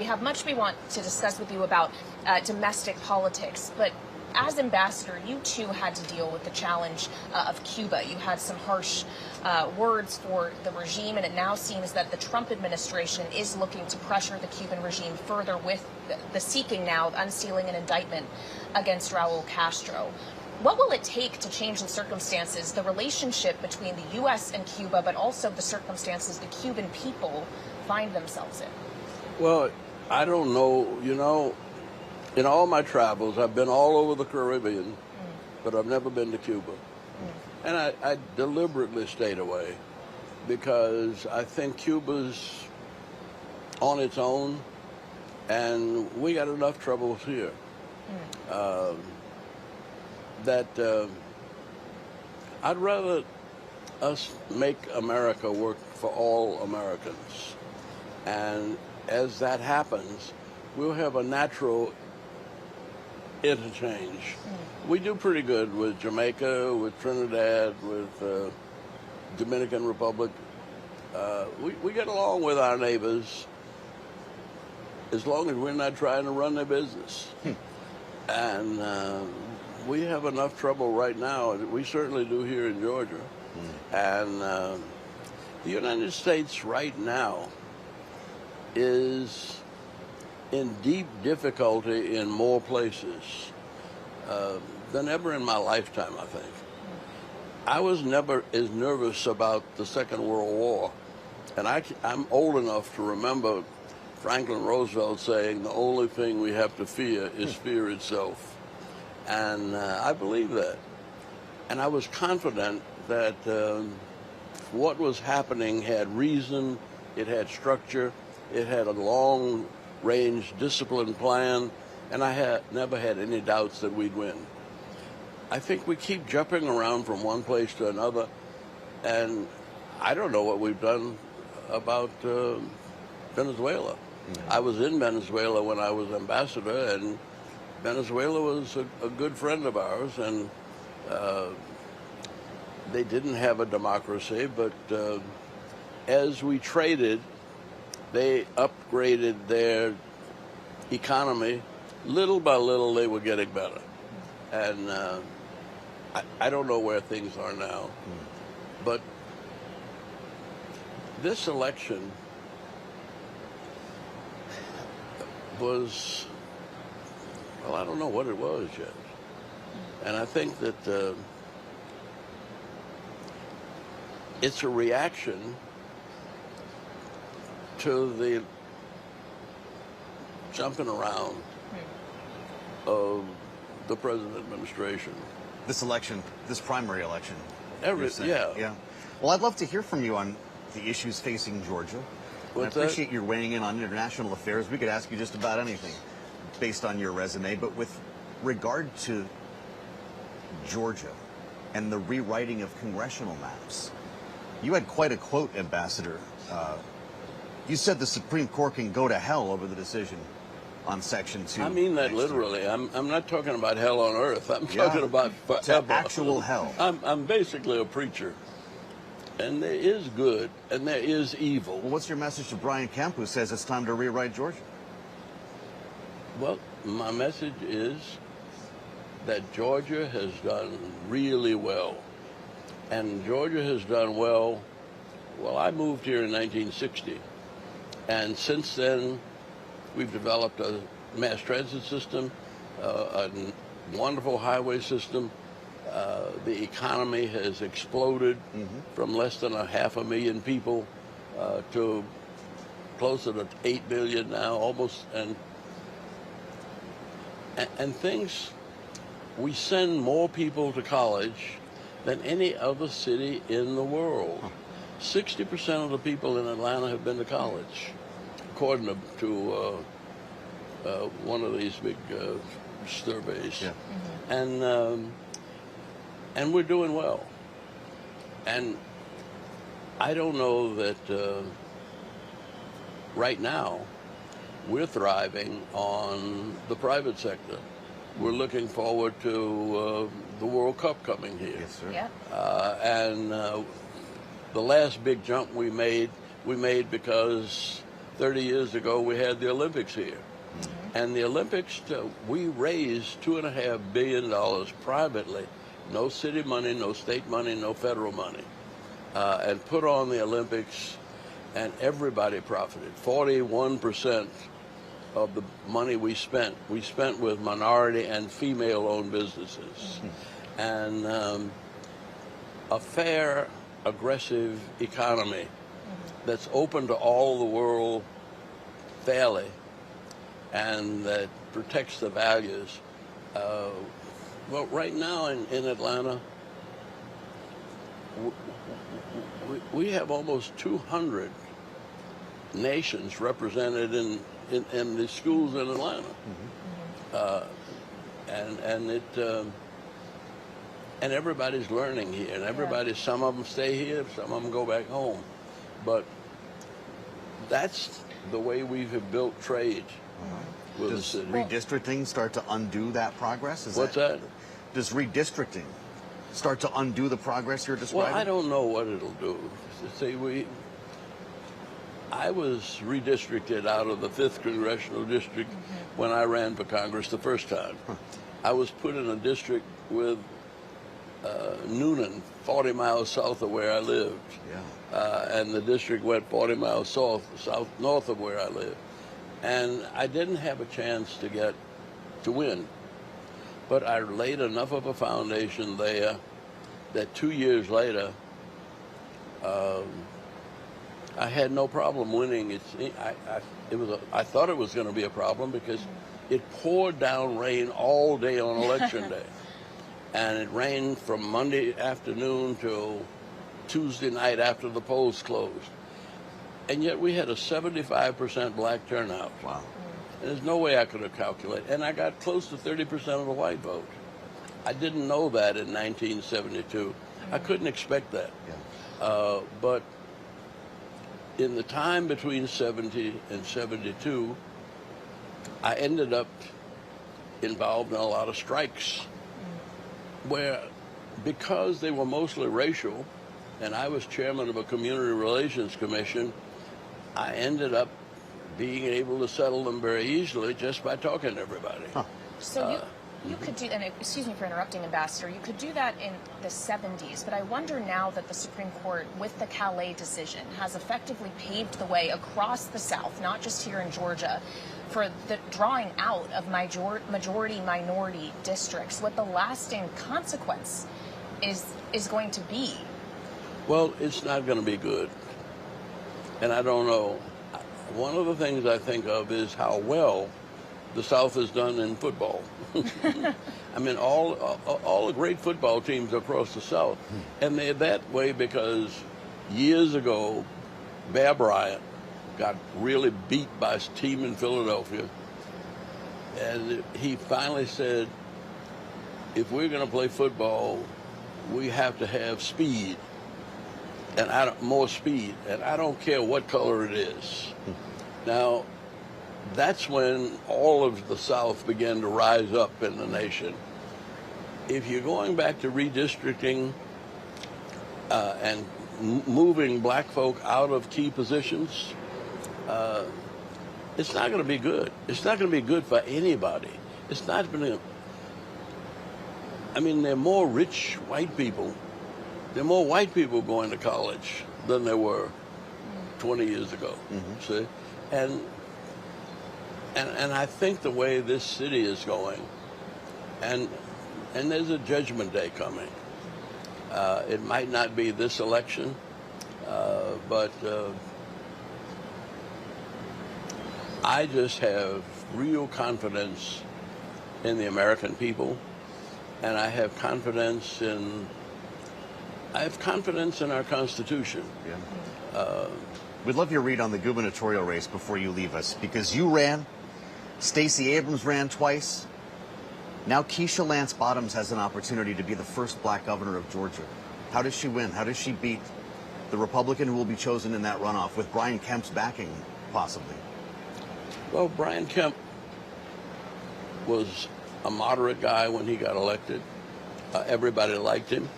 We have much we want to discuss with you about domestic politics, but as ambassador, you too had to deal with the challenge of Cuba. You had some harsh words for the regime, and it now seems that the Trump administration is looking to pressure the Cuban regime further with the seeking now of unsealing an indictment against Raul Castro. What will it take to change the circumstances, the relationship between the U.S. and Cuba, but also the circumstances the Cuban people find themselves in? Well, I don't know. You know, in all my travels, I've been all over the Caribbean, but I've never been to Cuba. And I deliberately stayed away because I think Cuba's on its own, and we got enough troubles here. I'd rather us make America work for all Americans. And as that happens, we'll have a natural interchange. We do pretty good with Jamaica, with Trinidad, with Dominican Republic. We get along with our neighbors as long as we're not trying to run their business. And we have enough trouble right now. We certainly do here in Georgia. And the United States right now is in deep difficulty in more places than ever in my lifetime, I think. I was never as nervous about the Second World War. And I'm old enough to remember Franklin Roosevelt saying the only thing we have to fear is fear itself. And I believe that. And I was confident that what was happening had reason, it had structure, it had a long-range discipline plan, and I had never had any doubts that we'd win. I think we keep jumping around from one place to another, and I don't know what we've done about Venezuela. I was in Venezuela when I was ambassador, and Venezuela was a good friend of ours, and they didn't have a democracy, but as we traded, they upgraded their economy. Little by little, they were getting better. And I don't know where things are now, but this election was, well, I don't know what it was yet. And I think that it's a reaction to the jumping around of the present administration. This election, this primary election. Yeah. Well, I'd love to hear from you on the issues facing Georgia. I appreciate your weighing in on international affairs. We could ask you just about anything based on your resume, but with regard to Georgia and the rewriting of congressional maps, you had quite a quote, Ambassador. You said the Supreme Court can go to hell over the decision on Section 2. I mean that literally. I'm not talking about hell on earth. I'm talking about forever. Actual hell. I'm basically a preacher. And there is good and there is evil. Well, what's your message to Brian Kemp, who says it's time to rewrite Georgia? Well, my message is that Georgia has done really well. And Georgia has done well. Well, I moved here in 1960. And since then, we've developed a mass transit system, a wonderful highway system. The economy has exploded from less than 500,000 people to closer to 8 million now, almost. And things, we send more people to college than any other city in the world. 60% of the people in Atlanta have been to college, according to one of these big surveys. And we're doing well. And I don't know that right now we're thriving on the private sector. We're looking forward to the World Cup coming here. Yes, sir. Yeah. And the last big jump we made because 30 years ago, we had the Olympics here. And the Olympics, we raised $2.5 billion privately, no city money, no state money, no federal money, and put on the Olympics, and everybody profited. 41% of the money we spent with minority and female-owned businesses. And a fair, aggressive economy that's open to all the world fairly, and that protects the values. Well, right now in Atlanta, we have almost 200 nations represented in the schools in Atlanta. And everybody's learning here, and everybody, some of them stay here, some of them go back home. But that's the way we have built trade with the city. Does redistricting start to undo that progress? What's that? Does redistricting start to undo the progress you're describing? Well, I don't know what it'll do. See, I was redistricted out of the 5th Congressional District when I ran for Congress the first time. I was put in a district with Noonan, 40 miles south of where I lived. And the district went 40 miles north of where I lived. And I didn't have a chance to win. But I laid enough of a foundation there that 2 years later, I had no problem winning. I thought it was going to be a problem because it poured down rain all day on election day. And it rained from Monday afternoon till Tuesday night after the polls closed. And yet we had a 75% black turnout. Wow. And there's no way I could have calculated. And I got close to 30% of the white vote. I didn't know that in 1972. I couldn't expect that. But in the time between 70 and 72, I ended up involved in a lot of strikes where, because they were mostly racial, and I was chairman of a community relations commission, I ended up being able to settle them very easily just by talking to everybody. So you could do, and excuse me for interrupting, Ambassador, you could do that in the 70s, but I wonder now that the Supreme Court, with the Calais decision, has effectively paved the way across the South, not just here in Georgia, for the drawing out of majority-minority districts, what the lasting consequence is going to be. Well, it's not going to be good. And I don't know. One of the things I think of is how well the South has done in football. I mean, all the great football teams across the South. And they're that way because years ago, Bear Bryant got really beat by his team in Philadelphia. And he finally said, if we're going to play football, we have to have speed. And more speed. And I don't care what color it is. Now, that's when all of the South began to rise up in the nation. If you're going back to redistricting and moving black folk out of key positions, it's not going to be good. It's not going to be good for anybody. It's not going to. I mean, there are more rich white people. There are more white people going to college than there were 20 years ago. See, and I think the way this city is going, and there's a judgment day coming. It might not be this election, but I just have real confidence in the American people, and I have confidence in our Constitution. We'd love your read on the gubernatorial race before you leave us, because you ran, Stacey Abrams ran twice. Now Keisha Lance Bottoms has an opportunity to be the first black governor of Georgia. How does she win? How does she beat the Republican who will be chosen in that runoff with Brian Kemp's backing, possibly? Well, Brian Kemp was a moderate guy when he got elected. Everybody liked him.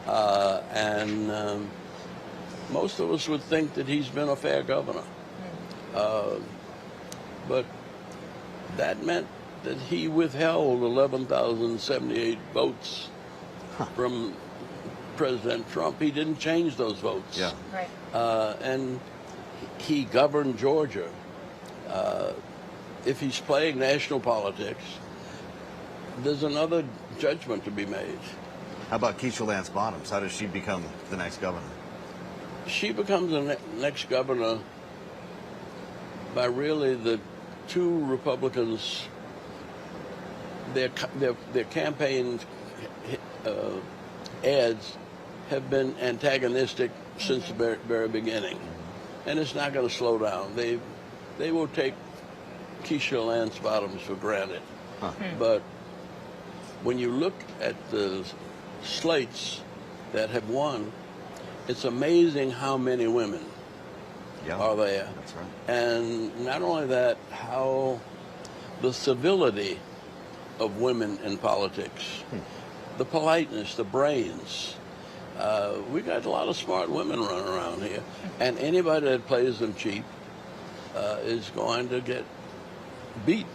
And most of us would think that he's been a fair governor. But that meant that he withheld 11,078 votes from President Trump. He didn't change those votes. Yeah. Right. And he governed Georgia. If he's playing national politics, there's another judgment to be made. How about Keisha Lance Bottoms? How does she become the next governor? She becomes the next governor by really the two Republicans, their campaign ads have been antagonistic since the very beginning, and it's not going to slow down. They will take Keisha Lance Bottoms for granted, but when you look at the slates that have won, it's amazing how many women are there. That's right. And not only that, how the civility of women in politics, the politeness, the brains. We got a lot of smart women running around here, and anybody that plays them cheap is going to get beat.